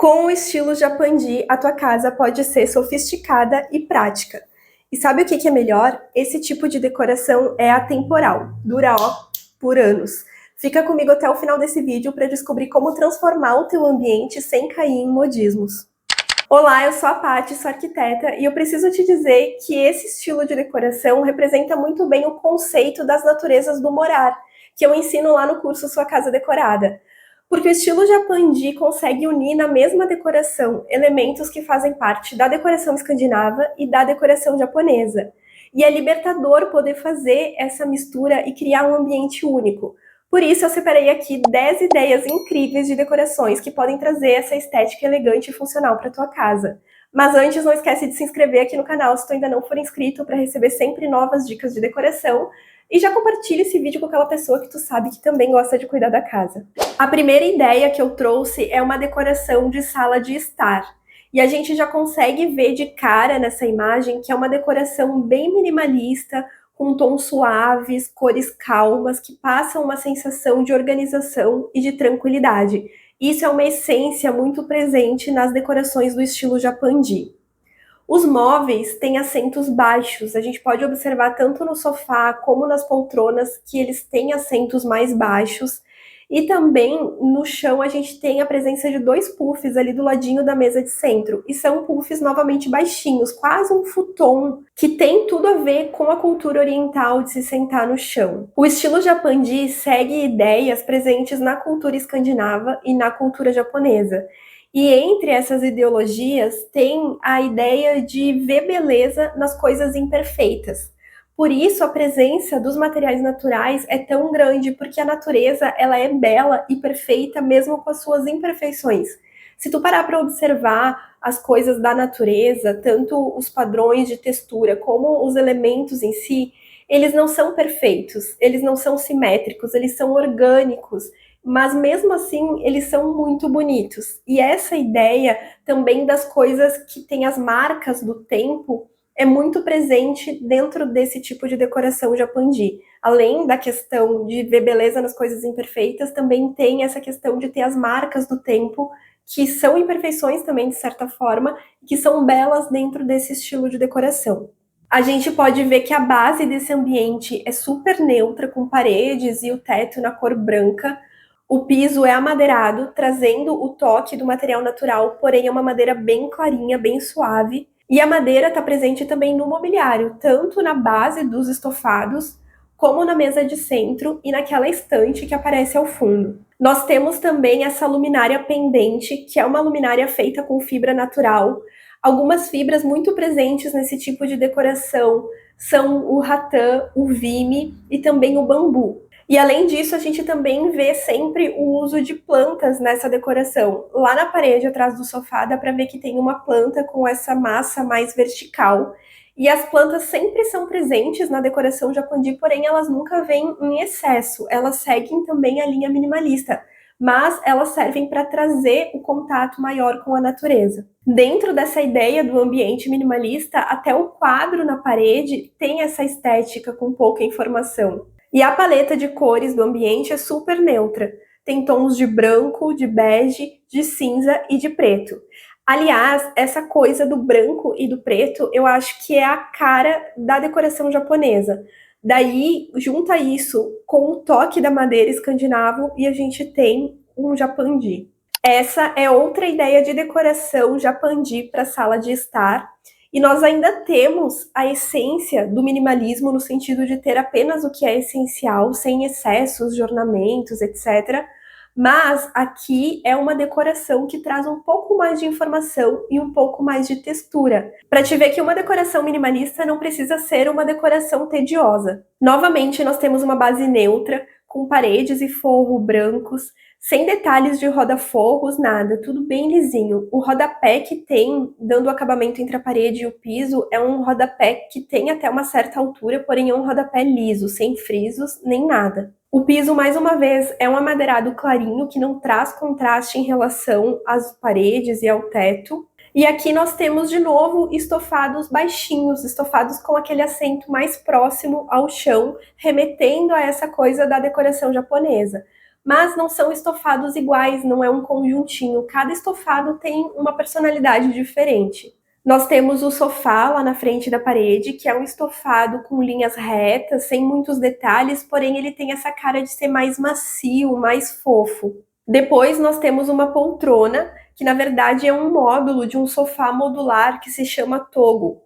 Com o estilo Japandi, a tua casa pode ser sofisticada e prática. E sabe o que é melhor? Esse tipo de decoração é atemporal, dura por anos. Fica comigo até o final desse vídeo para descobrir como transformar o teu ambiente sem cair em modismos. Olá, eu sou a Paty, sou arquiteta, e eu preciso te dizer que esse estilo de decoração representa muito bem o conceito das naturezas do morar, que eu ensino lá no curso Sua Casa Decorada. Porque o estilo Japandi consegue unir na mesma decoração elementos que fazem parte da decoração escandinava e da decoração japonesa. E é libertador poder fazer essa mistura e criar um ambiente único. Por isso, eu separei aqui 10 ideias incríveis de decorações que podem trazer essa estética elegante e funcional para tua casa. Mas antes, não esquece de se inscrever aqui no canal se tu ainda não for inscrito para receber sempre novas dicas de decoração. E já compartilha esse vídeo com aquela pessoa que tu sabe que também gosta de cuidar da casa. A primeira ideia que eu trouxe é uma decoração de sala de estar. E a gente já consegue ver de cara nessa imagem que é uma decoração bem minimalista, com tons suaves, cores calmas, que passam uma sensação de organização e de tranquilidade. Isso é uma essência muito presente nas decorações do estilo Japandi. Os móveis têm assentos baixos, a gente pode observar tanto no sofá como nas poltronas que eles têm assentos mais baixos. E também no chão a gente tem a presença de 2 puffs ali do ladinho da mesa de centro. E são puffs novamente baixinhos, quase um futon, que tem tudo a ver com a cultura oriental de se sentar no chão. O estilo Japandi segue ideias presentes na cultura escandinava e na cultura japonesa. E entre essas ideologias tem a ideia de ver beleza nas coisas imperfeitas. Por isso a presença dos materiais naturais é tão grande, porque a natureza ela é bela e perfeita mesmo com as suas imperfeições. Se tu parar para observar as coisas da natureza, tanto os padrões de textura como os elementos em si, eles não são perfeitos, eles não são simétricos, eles são orgânicos, mas mesmo assim eles são muito bonitos. E essa ideia também das coisas que têm as marcas do tempo é muito presente dentro desse tipo de decoração Japandi. Além da questão de ver beleza nas coisas imperfeitas, também tem essa questão de ter as marcas do tempo, que são imperfeições também, de certa forma, que são belas dentro desse estilo de decoração. A gente pode ver que a base desse ambiente é super neutra, com paredes e o teto na cor branca. O piso é amadeirado, trazendo o toque do material natural, porém é uma madeira bem clarinha, bem suave. E a madeira está presente também no mobiliário, tanto na base dos estofados, como na mesa de centro e naquela estante que aparece ao fundo. Nós temos também essa luminária pendente, que é uma luminária feita com fibra natural. Algumas fibras muito presentes nesse tipo de decoração são o ratã, o vime e também o bambu. E além disso, a gente também vê sempre o uso de plantas nessa decoração. Lá na parede, atrás do sofá, dá para ver que tem uma planta com essa massa mais vertical. E as plantas sempre são presentes na decoração Japandi, porém elas nunca vêm em excesso. Elas seguem também a linha minimalista, mas elas servem para trazer o contato maior com a natureza. Dentro dessa ideia do ambiente minimalista, até o quadro na parede tem essa estética com pouca informação. E a paleta de cores do ambiente é super neutra. Tem tons de branco, de bege, de cinza e de preto. Aliás, essa coisa do branco e do preto, eu acho que é a cara da decoração japonesa. Daí, junta isso com o toque da madeira escandinavo e a gente tem um Japandi. Essa é outra ideia de decoração Japandi para a sala de estar. E nós ainda temos a essência do minimalismo no sentido de ter apenas o que é essencial, sem excessos de ornamentos, etc. Mas aqui é uma decoração que traz um pouco mais de informação e um pouco mais de textura. Para te ver que uma decoração minimalista não precisa ser uma decoração tediosa. Novamente, nós temos uma base neutra, com paredes e forro brancos, sem detalhes de roda-forros, nada, tudo bem lisinho. O rodapé que tem, dando o acabamento entre a parede e o piso, é um rodapé que tem até uma certa altura, porém é um rodapé liso, sem frisos, nem nada. O piso, mais uma vez, é um amadeirado clarinho, que não traz contraste em relação às paredes e ao teto. E aqui nós temos, de novo, estofados baixinhos, estofados com aquele assento mais próximo ao chão, remetendo a essa coisa da decoração japonesa. mas não são estofados iguais, não é um conjuntinho. Cada estofado tem uma personalidade diferente. Nós temos o sofá lá na frente da parede, que é um estofado com linhas retas, sem muitos detalhes, porém ele tem essa cara de ser mais macio, mais fofo. Depois nós temos uma poltrona, que na verdade é um módulo de um sofá modular que se chama Togo,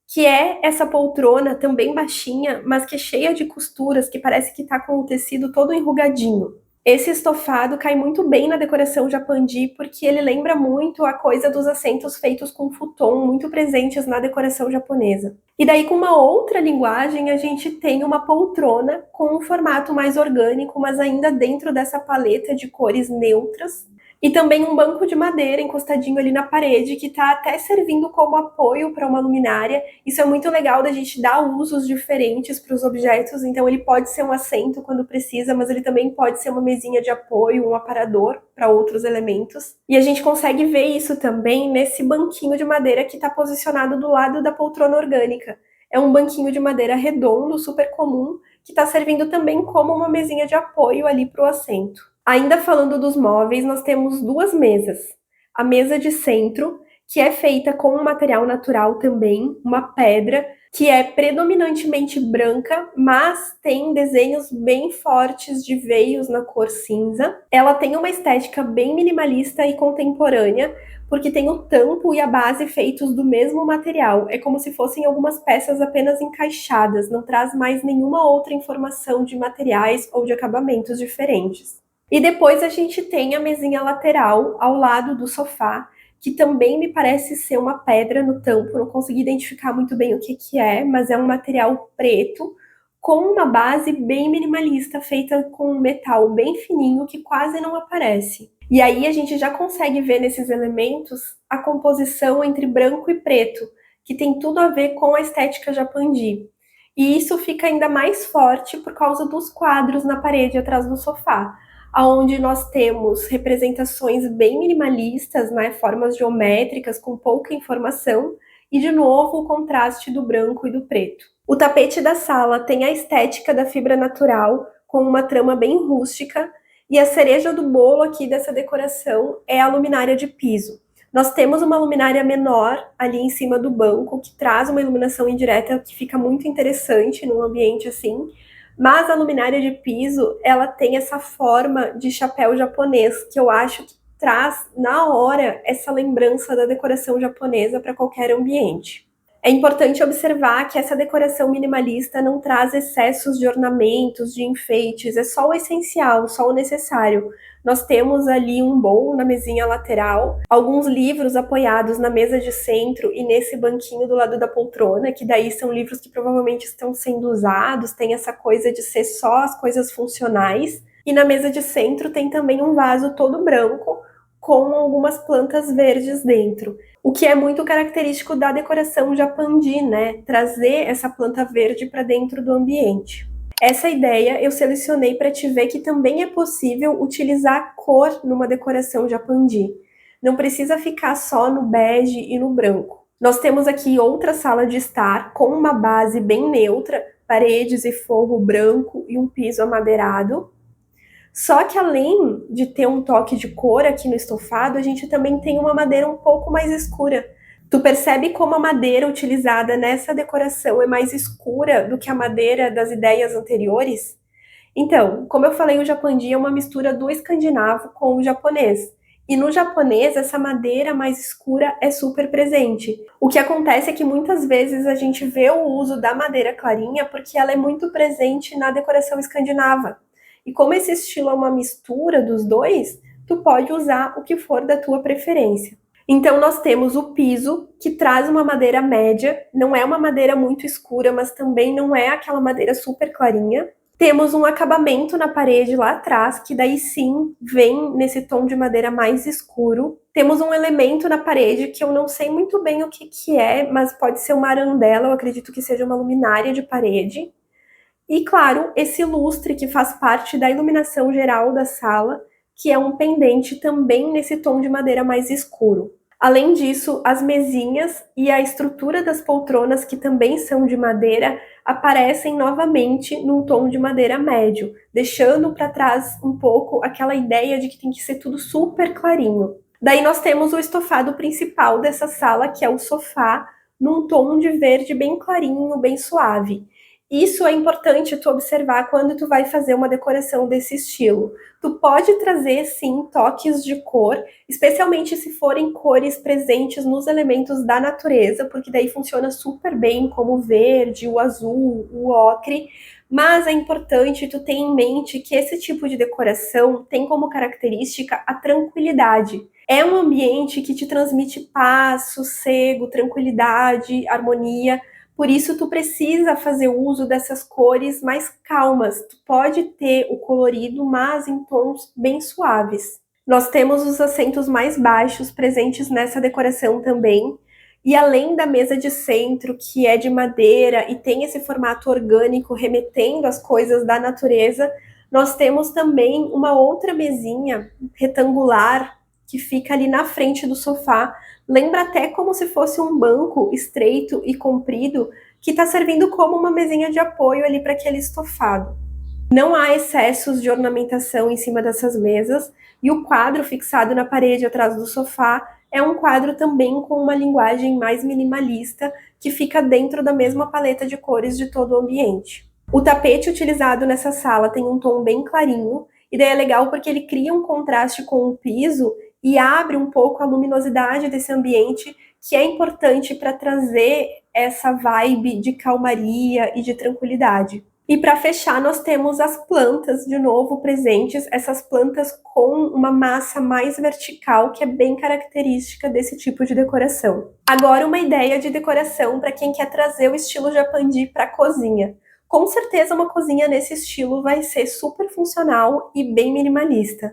que é essa poltrona também baixinha, mas que é cheia de costuras, que parece que tá com o tecido todo enrugadinho. Esse estofado cai muito bem na decoração japandi, porque ele lembra muito a coisa dos assentos feitos com futon, muito presentes na decoração japonesa. E daí, com uma outra linguagem, a gente tem uma poltrona com um formato mais orgânico, mas ainda dentro dessa paleta de cores neutras. E também um banco de madeira encostadinho ali na parede, que está até servindo como apoio para uma luminária. Isso é muito legal da gente dar usos diferentes para os objetos, então ele pode ser um assento quando precisa, mas ele também pode ser uma mesinha de apoio, um aparador para outros elementos. E a gente consegue ver isso também nesse banquinho de madeira que está posicionado do lado da poltrona orgânica. É um banquinho de madeira redondo, super comum, que está servindo também como uma mesinha de apoio ali para o assento. Ainda falando dos móveis, nós temos duas mesas. A mesa de centro, que é feita com um material natural também, uma pedra, que é predominantemente branca, mas tem desenhos bem fortes de veios na cor cinza. Ela tem uma estética bem minimalista e contemporânea, porque tem o tampo e a base feitos do mesmo material. É como se fossem algumas peças apenas encaixadas, não traz mais nenhuma outra informação de materiais ou de acabamentos diferentes. E depois a gente tem a mesinha lateral ao lado do sofá, que também me parece ser uma pedra no tampo, não consegui identificar muito bem o que é, mas é um material preto com uma base bem minimalista, feita com um metal bem fininho que quase não aparece. E aí a gente já consegue ver nesses elementos a composição entre branco e preto, que tem tudo a ver com a estética japandi. E isso fica ainda mais forte por causa dos quadros na parede atrás do sofá, onde nós temos representações bem minimalistas, né, formas geométricas com pouca informação, e de novo o contraste do branco e do preto. O tapete da sala tem a estética da fibra natural, com uma trama bem rústica, e a cereja do bolo aqui dessa decoração é a luminária de piso. Nós temos uma luminária menor ali em cima do banco, que traz uma iluminação indireta que fica muito interessante num ambiente assim, mas a luminária de piso, ela tem essa forma de chapéu japonês, que eu acho que traz, na hora, essa lembrança da decoração japonesa para qualquer ambiente. É importante observar que essa decoração minimalista não traz excessos de ornamentos, de enfeites, é só o essencial, só o necessário. Nós temos ali um bowl na mesinha lateral, alguns livros apoiados na mesa de centro e nesse banquinho do lado da poltrona, que daí são livros que provavelmente estão sendo usados, tem essa coisa de ser só as coisas funcionais. E na mesa de centro tem também um vaso todo branco, com algumas plantas verdes dentro, o que é muito característico da decoração japandi, né? Trazer essa planta verde para dentro do ambiente. Essa ideia eu selecionei para te ver que também é possível utilizar cor numa decoração japandi. Não precisa ficar só no bege e no branco. Nós temos aqui outra sala de estar com uma base bem neutra, paredes e forro branco e um piso amadeirado. Só que além de ter um toque de cor aqui no estofado, a gente também tem uma madeira um pouco mais escura. Tu percebe como a madeira utilizada nessa decoração é mais escura do que a madeira das ideias anteriores? Então, como eu falei, o japandi é uma mistura do escandinavo com o japonês. E no japonês, essa madeira mais escura é super presente. O que acontece é que muitas vezes a gente vê o uso da madeira clarinha porque ela é muito presente na decoração escandinava. E como esse estilo é uma mistura dos dois, tu pode usar o que for da tua preferência. Então nós temos o piso, que traz uma madeira média, não é uma madeira muito escura, mas também não é aquela madeira super clarinha. Temos um acabamento na parede lá atrás, que daí sim vem nesse tom de madeira mais escuro. Temos um elemento na parede que eu não sei muito bem o que é, mas pode ser uma arandela, eu acredito que seja uma luminária de parede. E claro, esse lustre que faz parte da iluminação geral da sala, que é um pendente também nesse tom de madeira mais escuro. Além disso, as mesinhas e a estrutura das poltronas, que também são de madeira, aparecem novamente num tom de madeira médio, deixando para trás um pouco aquela ideia de que tem que ser tudo super clarinho. Daí nós temos o estofado principal dessa sala, que é o sofá, num tom de verde bem clarinho, bem suave. Isso é importante tu observar quando tu vai fazer uma decoração desse estilo. Tu pode trazer, sim, toques de cor, especialmente se forem cores presentes nos elementos da natureza, porque daí funciona super bem, como o verde, o azul, o ocre, mas é importante tu ter em mente que esse tipo de decoração tem como característica a tranquilidade. É um ambiente que te transmite paz, sossego, tranquilidade, harmonia. Por isso, tu precisa fazer uso dessas cores mais calmas. Tu pode ter o colorido, mas em tons bem suaves. Nós temos os assentos mais baixos presentes nessa decoração também. E além da mesa de centro, que é de madeira e tem esse formato orgânico remetendo às coisas da natureza, nós temos também uma outra mesinha retangular que fica ali na frente do sofá. Lembra até como se fosse um banco estreito e comprido que está servindo como uma mesinha de apoio ali para aquele estofado. Não há excessos de ornamentação em cima dessas mesas e o quadro fixado na parede atrás do sofá é um quadro também com uma linguagem mais minimalista que fica dentro da mesma paleta de cores de todo o ambiente. O tapete utilizado nessa sala tem um tom bem clarinho e daí é legal porque ele cria um contraste com o piso e abre um pouco a luminosidade desse ambiente, que é importante para trazer essa vibe de calmaria e de tranquilidade. E para fechar, nós temos as plantas de novo presentes, essas plantas com uma massa mais vertical, que é bem característica desse tipo de decoração. Agora, uma ideia de decoração para quem quer trazer o estilo Japandi para a cozinha. Com certeza, uma cozinha nesse estilo vai ser super funcional e bem minimalista.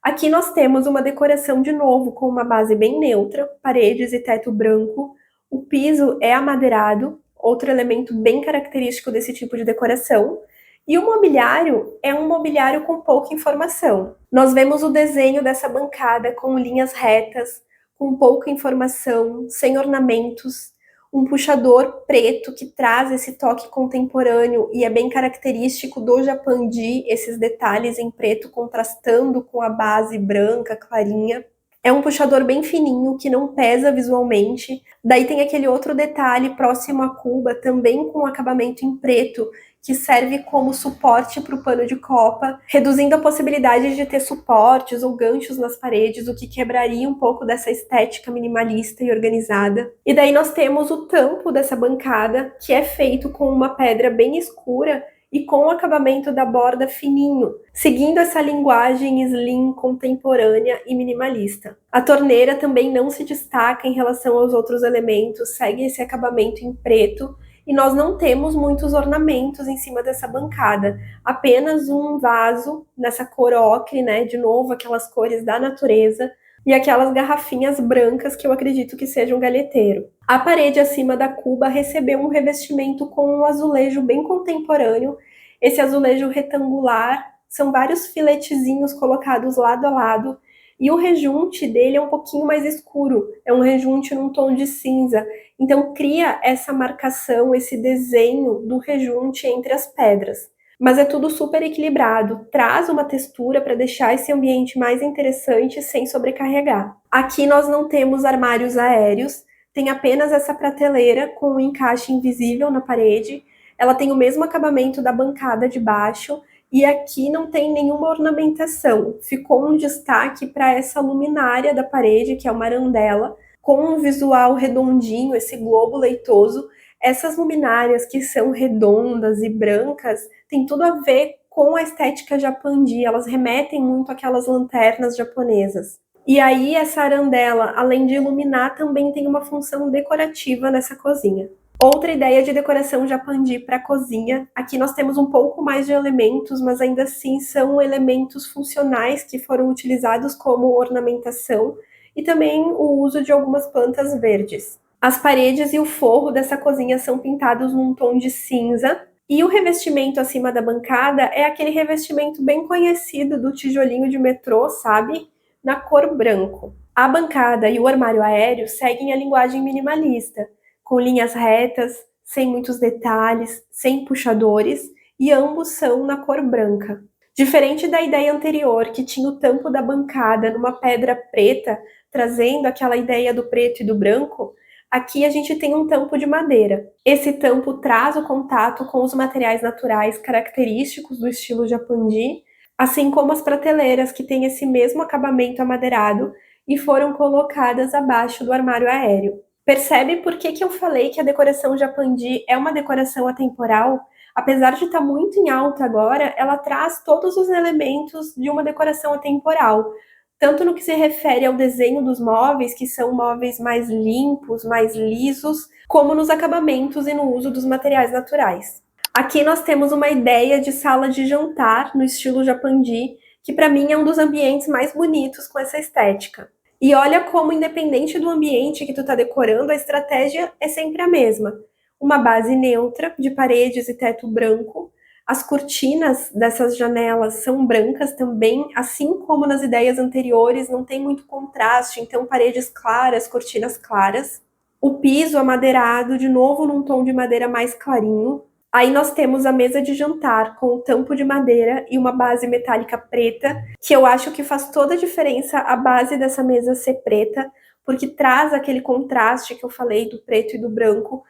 Aqui nós temos uma decoração de novo com uma base bem neutra, paredes e teto branco. O piso é amadeirado, outro elemento bem característico desse tipo de decoração. E o mobiliário é um mobiliário com pouca informação. Nós vemos o desenho dessa bancada com linhas retas, com pouca informação, sem ornamentos, um puxador preto que traz esse toque contemporâneo e é bem característico do Japandi, esses detalhes em preto contrastando com a base branca, clarinha. É um puxador bem fininho, que não pesa visualmente. Daí tem aquele outro detalhe próximo à cuba, também com acabamento em preto, que serve como suporte para o pano de copa, reduzindo a possibilidade de ter suportes ou ganchos nas paredes, o que quebraria um pouco dessa estética minimalista e organizada. E daí nós temos o tampo dessa bancada, que é feito com uma pedra bem escura e com o acabamento da borda fininho, seguindo essa linguagem slim, contemporânea e minimalista. A torneira também não se destaca em relação aos outros elementos, segue esse acabamento em preto, e nós não temos muitos ornamentos em cima dessa bancada, apenas um vaso nessa cor ocre, né, de novo aquelas cores da natureza, e aquelas garrafinhas brancas que eu acredito que seja um galheteiro. A parede acima da cuba recebeu um revestimento com um azulejo bem contemporâneo. Esse azulejo retangular são vários filetezinhos colocados lado a lado, e o rejunte dele é um pouquinho mais escuro, é um rejunte num tom de cinza, então cria essa marcação, esse desenho do rejunte entre as pedras. Mas é tudo super equilibrado, traz uma textura para deixar esse ambiente mais interessante sem sobrecarregar. Aqui nós não temos armários aéreos, tem apenas essa prateleira com um encaixe invisível na parede. Ela tem o mesmo acabamento da bancada de baixo e aqui não tem nenhuma ornamentação. Ficou um destaque para essa luminária da parede, que é uma arandela, com um visual redondinho, esse globo leitoso. Essas luminárias que são redondas e brancas têm tudo a ver com a estética japandi, elas remetem muito àquelas lanternas japonesas. E aí essa arandela, além de iluminar, também tem uma função decorativa nessa cozinha. Outra ideia de decoração japandi para a cozinha, aqui nós temos um pouco mais de elementos, mas ainda assim são elementos funcionais que foram utilizados como ornamentação e também o uso de algumas plantas verdes. As paredes e o forro dessa cozinha são pintados num tom de cinza, e o revestimento acima da bancada é aquele revestimento bem conhecido do tijolinho de metrô, sabe? Na cor branco. A bancada e o armário aéreo seguem a linguagem minimalista, com linhas retas, sem muitos detalhes, sem puxadores, e ambos são na cor branca. Diferente da ideia anterior, que tinha o tampo da bancada numa pedra preta, trazendo aquela ideia do preto e do branco, aqui a gente tem um tampo de madeira. Esse tampo traz o contato com os materiais naturais característicos do estilo Japandi, assim como as prateleiras que têm esse mesmo acabamento amadeirado e foram colocadas abaixo do armário aéreo. Percebe por que eu falei que a decoração Japandi é uma decoração atemporal? Apesar de estar muito em alta agora, ela traz todos os elementos de uma decoração atemporal, tanto no que se refere ao desenho dos móveis, que são móveis mais limpos, mais lisos, como nos acabamentos e no uso dos materiais naturais. Aqui nós temos uma ideia de sala de jantar no estilo Japandi, que para mim é um dos ambientes mais bonitos com essa estética. E olha como, independente do ambiente que tu tá decorando, a estratégia é sempre a mesma. Uma base neutra, de paredes e teto branco. As cortinas dessas janelas são brancas também, assim como nas ideias anteriores, não tem muito contraste, então paredes claras, cortinas claras. O piso amadeirado, de novo num tom de madeira mais clarinho. Aí nós temos a mesa de jantar com o tampo de madeira e uma base metálica preta, que eu acho que faz toda a diferença a base dessa mesa ser preta, porque traz aquele contraste que eu falei do preto e do branco.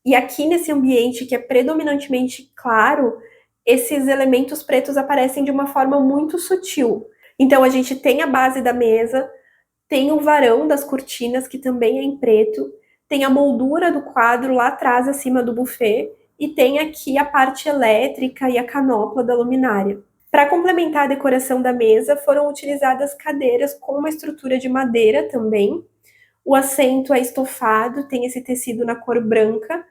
E aqui nesse ambiente que é predominantemente claro, esses elementos pretos aparecem de uma forma muito sutil. Então a gente tem a base da mesa, tem o varão das cortinas, que também é em preto, tem a moldura do quadro lá atrás, acima do buffet, e tem aqui a parte elétrica e a canopla da luminária. Para complementar a decoração da mesa, foram utilizadas cadeiras com uma estrutura de madeira também. O assento é estofado, tem esse tecido na cor branca,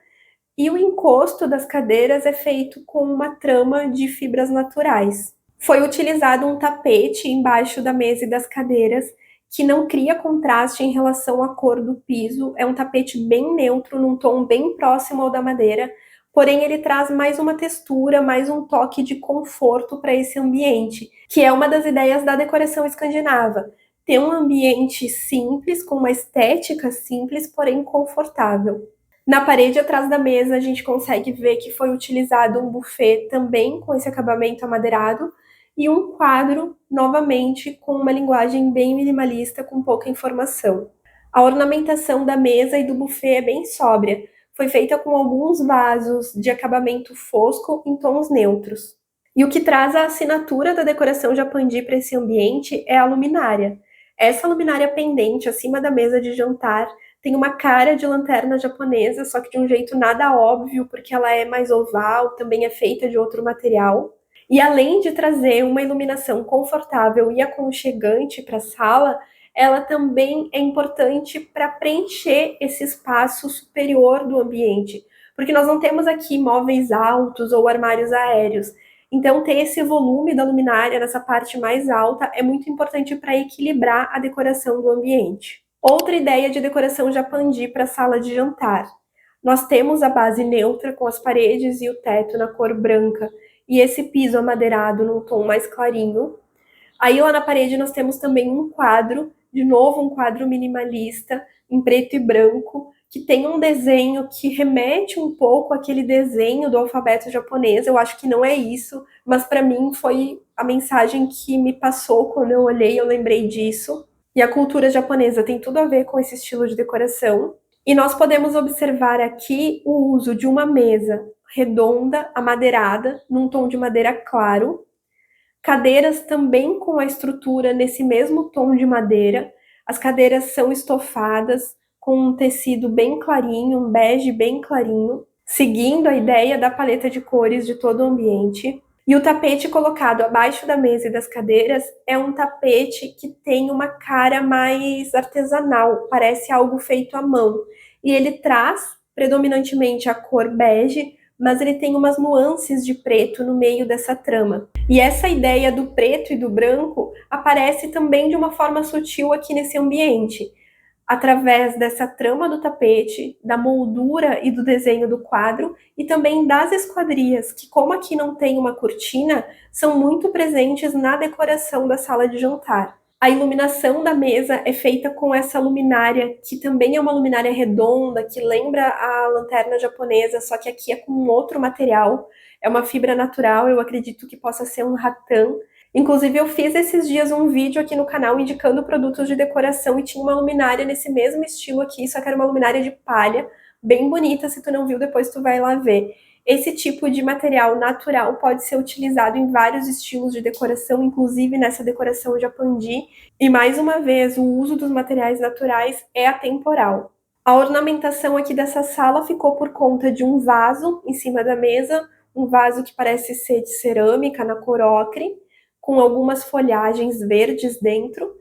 e o encosto das cadeiras é feito com uma trama de fibras naturais. Foi utilizado um tapete embaixo da mesa e das cadeiras, que não cria contraste em relação à cor do piso. É um tapete bem neutro, num tom bem próximo ao da madeira, porém ele traz mais uma textura, mais um toque de conforto para esse ambiente, que é uma das ideias da decoração escandinava. Ter um ambiente simples, com uma estética simples, porém confortável. Na parede atrás da mesa a gente consegue ver que foi utilizado um buffet também com esse acabamento amadeirado e um quadro, novamente, com uma linguagem bem minimalista, com pouca informação. A ornamentação da mesa e do buffet é bem sóbria. Foi feita com alguns vasos de acabamento fosco em tons neutros. E o que traz a assinatura da decoração Japandi para esse ambiente é a luminária. Essa luminária pendente acima da mesa de jantar tem uma cara de lanterna japonesa, só que de um jeito nada óbvio, porque ela é mais oval, também é feita de outro material. E além de trazer uma iluminação confortável e aconchegante para a sala, ela também é importante para preencher esse espaço superior do ambiente, porque nós não temos aqui móveis altos ou armários aéreos. Então, ter esse volume da luminária nessa parte mais alta é muito importante para equilibrar a decoração do ambiente. Outra ideia de decoração Japandi para a sala de jantar. Nós temos a base neutra com as paredes e o teto na cor branca e esse piso amadeirado num tom mais clarinho. Aí lá na parede nós temos também um quadro, de novo um quadro minimalista, em preto e branco, que tem um desenho que remete um pouco àquele desenho do alfabeto japonês. Eu acho que não é isso, mas para mim foi a mensagem que me passou quando eu olhei, eu lembrei disso. E a cultura japonesa tem tudo a ver com esse estilo de decoração. E nós podemos observar aqui o uso de uma mesa redonda, amadeirada, num tom de madeira claro. Cadeiras também com a estrutura nesse mesmo tom de madeira. As cadeiras são estofadas com um tecido bem clarinho, um bege bem clarinho, seguindo a ideia da paleta de cores de todo o ambiente. E o tapete colocado abaixo da mesa e das cadeiras é um tapete que tem uma cara mais artesanal, parece algo feito à mão. E ele traz predominantemente a cor bege, mas ele tem umas nuances de preto no meio dessa trama. E essa ideia do preto e do branco aparece também de uma forma sutil aqui nesse ambiente, através dessa trama do tapete, da moldura e do desenho do quadro, e também das esquadrias, que como aqui não tem uma cortina, são muito presentes na decoração da sala de jantar. A iluminação da mesa é feita com essa luminária, que também é uma luminária redonda, que lembra a lanterna japonesa, só que aqui é com um outro material. É uma fibra natural, eu acredito que possa ser um rattan. Inclusive, eu fiz esses dias um vídeo aqui no canal indicando produtos de decoração e tinha uma luminária nesse mesmo estilo aqui, só que era uma luminária de palha, bem bonita. Se tu não viu, depois tu vai lá ver. Esse tipo de material natural pode ser utilizado em vários estilos de decoração, inclusive nessa decoração japandi. E mais uma vez, o uso dos materiais naturais é atemporal. A ornamentação aqui dessa sala ficou por conta de um vaso em cima da mesa, um vaso que parece ser de cerâmica na cor ocre, com algumas folhagens verdes dentro,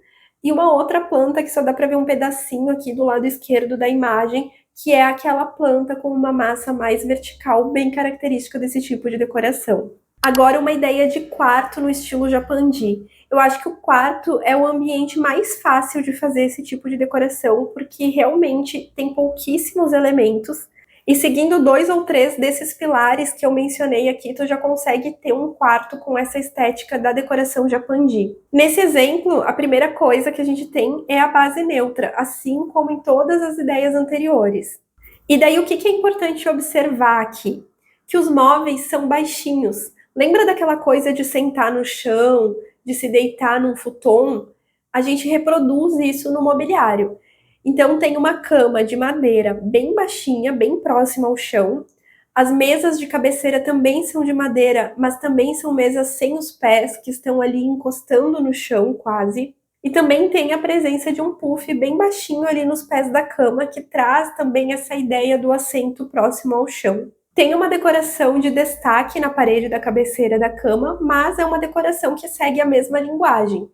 e uma outra planta que só dá para ver um pedacinho aqui do lado esquerdo da imagem, que é aquela planta com uma massa mais vertical, bem característica desse tipo de decoração. Agora, uma ideia de quarto no estilo japandi. Eu acho que o quarto é o ambiente mais fácil de fazer esse tipo de decoração, porque realmente tem pouquíssimos elementos. E seguindo 2 ou 3 desses pilares que eu mencionei aqui, tu já consegue ter um quarto com essa estética da decoração japandi. Nesse exemplo, a primeira coisa que a gente tem é a base neutra, assim como em todas as ideias anteriores. E daí o que é importante observar aqui? Que os móveis são baixinhos. Lembra daquela coisa de sentar no chão, de se deitar num futon? A gente reproduz isso no mobiliário. Então tem uma cama de madeira bem baixinha, bem próxima ao chão. As mesas de cabeceira também são de madeira, mas também são mesas sem os pés, que estão ali encostando no chão quase. E também tem a presença de um puff bem baixinho ali nos pés da cama, que traz também essa ideia do assento próximo ao chão. Tem uma decoração de destaque na parede da cabeceira da cama, mas é uma decoração que segue a mesma linguagem.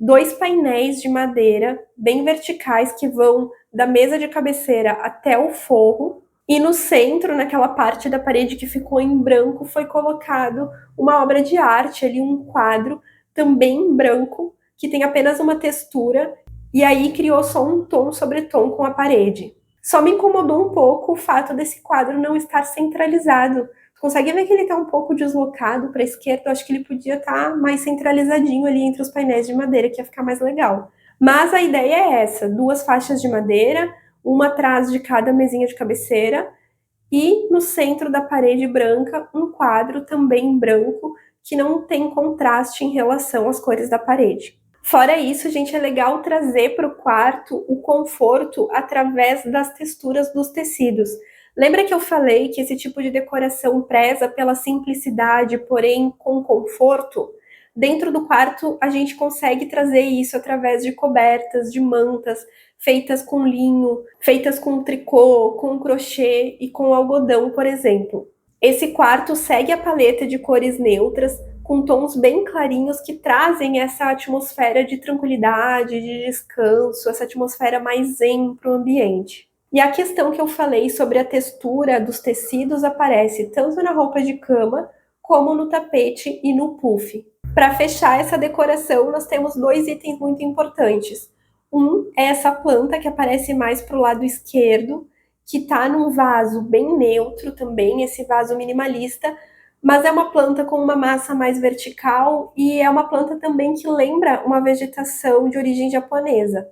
2 painéis de madeira bem verticais que vão da mesa de cabeceira até o forro. E no centro, naquela parte da parede que ficou em branco, foi colocado uma obra de arte ali, um quadro também em branco, que tem apenas uma textura, e aí criou só um tom sobre tom com a parede. Só me incomodou um pouco o fato desse quadro não estar centralizado. Tu consegue ver que ele está um pouco deslocado para a esquerda? Eu acho que ele podia estar mais centralizadinho ali entre os painéis de madeira, que ia ficar mais legal. Mas a ideia é essa: 2 faixas de madeira, uma atrás de cada mesinha de cabeceira, e no centro da parede branca, um quadro também branco, que não tem contraste em relação às cores da parede. Fora isso, gente, é legal trazer para o quarto o conforto através das texturas dos tecidos. Lembra que eu falei que esse tipo de decoração preza pela simplicidade, porém com conforto? Dentro do quarto, a gente consegue trazer isso através de cobertas, de mantas, feitas com linho, feitas com tricô, com crochê e com algodão, por exemplo. Esse quarto segue a paleta de cores neutras, com tons bem clarinhos que trazem essa atmosfera de tranquilidade, de descanso, essa atmosfera mais zen para o ambiente. E a questão que eu falei sobre a textura dos tecidos aparece tanto na roupa de cama, como no tapete e no puff. Para fechar essa decoração, nós temos 2 itens muito importantes. Um é essa planta que aparece mais para o lado esquerdo, que está num vaso bem neutro também, esse vaso minimalista, mas é uma planta com uma massa mais vertical e é uma planta também que lembra uma vegetação de origem japonesa.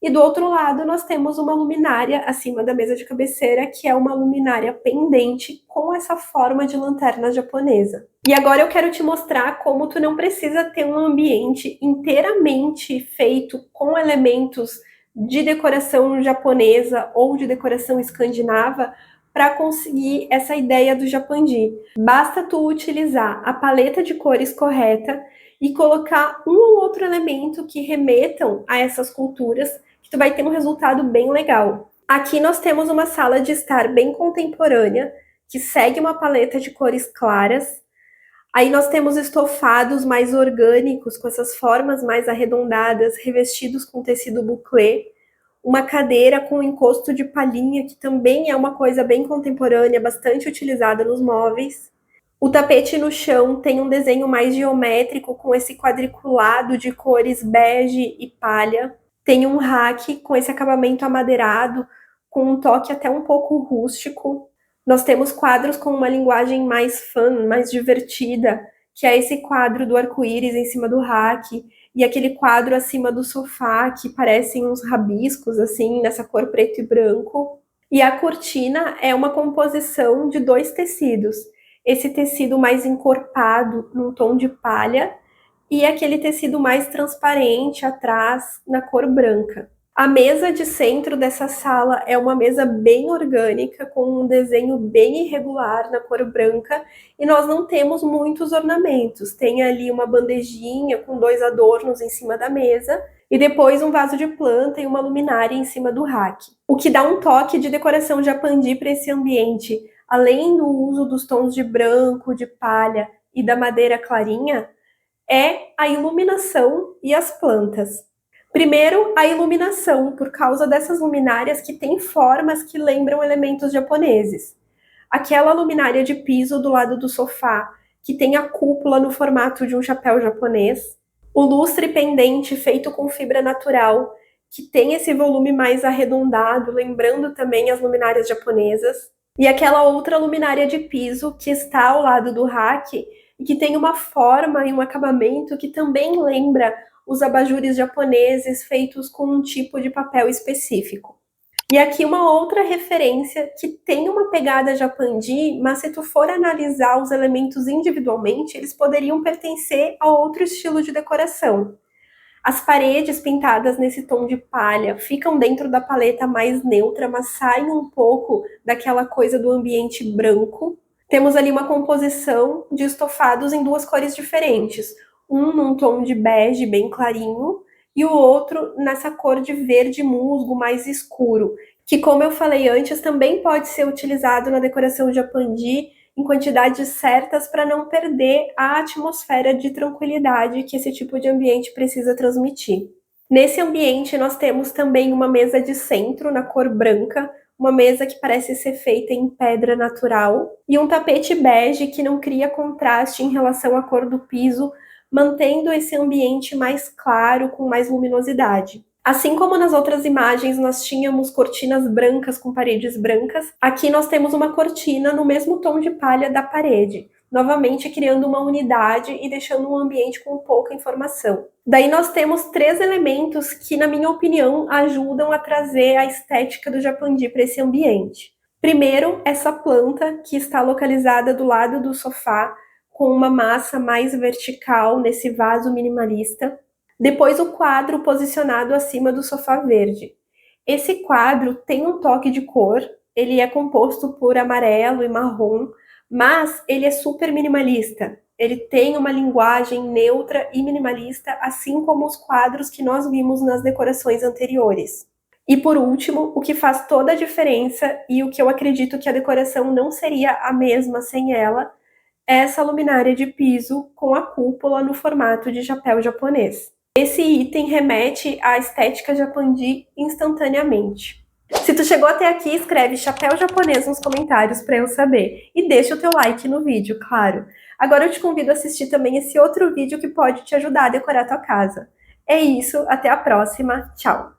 E do outro lado, nós temos uma luminária acima da mesa de cabeceira, que é uma luminária pendente com essa forma de lanterna japonesa. E agora eu quero te mostrar como tu não precisa ter um ambiente inteiramente feito com elementos de decoração japonesa ou de decoração escandinava para conseguir essa ideia do japandi. Basta tu utilizar a paleta de cores correta e colocar um ou outro elemento que remetam a essas culturas, que tu vai ter um resultado bem legal. Aqui nós temos uma sala de estar bem contemporânea, que segue uma paleta de cores claras. Aí nós temos estofados mais orgânicos, com essas formas mais arredondadas, revestidos com tecido bouclé. Uma cadeira com encosto de palhinha, que também é uma coisa bem contemporânea, bastante utilizada nos móveis. O tapete no chão tem um desenho mais geométrico, com esse quadriculado de cores bege e palha. Tem um rack com esse acabamento amadeirado, com um toque até um pouco rústico. Nós temos quadros com uma linguagem mais fun, mais divertida, que é esse quadro do arco-íris em cima do rack. e aquele quadro acima do sofá que parecem uns rabiscos, assim, nessa cor preto e branco. E a cortina é uma composição de dois tecidos. Esse tecido mais encorpado, num tom de palha, e aquele tecido mais transparente atrás, na cor branca. A mesa de centro dessa sala é uma mesa bem orgânica, com um desenho bem irregular na cor branca, e nós não temos muitos ornamentos. Tem ali uma bandejinha com dois adornos em cima da mesa, e depois um vaso de planta e uma luminária em cima do rack. O que dá um toque de decoração japandi para esse ambiente, além do uso dos tons de branco, de palha e da madeira clarinha, é a iluminação e as plantas. Primeiro, a iluminação, por causa dessas luminárias que têm formas que lembram elementos japoneses. Aquela luminária de piso do lado do sofá, que tem a cúpula no formato de um chapéu japonês. O lustre pendente feito com fibra natural, que tem esse volume mais arredondado, lembrando também as luminárias japonesas. E aquela outra luminária de piso que está ao lado do rack e que tem uma forma e um acabamento que também lembra os abajures japoneses feitos com um tipo de papel específico. E aqui uma outra referência que tem uma pegada japandi, mas se tu for analisar os elementos individualmente, eles poderiam pertencer a outro estilo de decoração. As paredes pintadas nesse tom de palha ficam dentro da paleta mais neutra, mas saem um pouco daquela coisa do ambiente branco. Temos ali uma composição de estofados em duas cores diferentes. Um num tom de bege bem clarinho e o outro nessa cor de verde musgo mais escuro, que, como eu falei antes, também pode ser utilizado na decoração japandi em quantidades certas para não perder a atmosfera de tranquilidade que esse tipo de ambiente precisa transmitir. Nesse ambiente, nós temos também uma mesa de centro na cor branca, uma mesa que parece ser feita em pedra natural, e um tapete bege que não cria contraste em relação à cor do piso, mantendo esse ambiente mais claro, com mais luminosidade. Assim como nas outras imagens nós tínhamos cortinas brancas com paredes brancas, aqui nós temos uma cortina no mesmo tom de palha da parede, novamente criando uma unidade e deixando um ambiente com pouca informação. Daí nós temos três elementos que, na minha opinião, ajudam a trazer a estética do japandi para esse ambiente. Primeiro, essa planta que está localizada do lado do sofá, com uma massa mais vertical nesse vaso minimalista. Depois o quadro posicionado acima do sofá verde. Esse quadro tem um toque de cor, ele é composto por amarelo e marrom, mas ele é super minimalista. Ele tem uma linguagem neutra e minimalista, assim como os quadros que nós vimos nas decorações anteriores. E por último, o que faz toda a diferença e o que eu acredito que a decoração não seria a mesma sem ela, é essa luminária de piso com a cúpula no formato de chapéu japonês. Esse item remete à estética japandi instantaneamente. Se tu chegou até aqui, escreve chapéu japonês nos comentários para eu saber. E deixa o teu like no vídeo, claro. Agora eu te convido a assistir também esse outro vídeo que pode te ajudar a decorar a tua casa. É isso, até a próxima, tchau!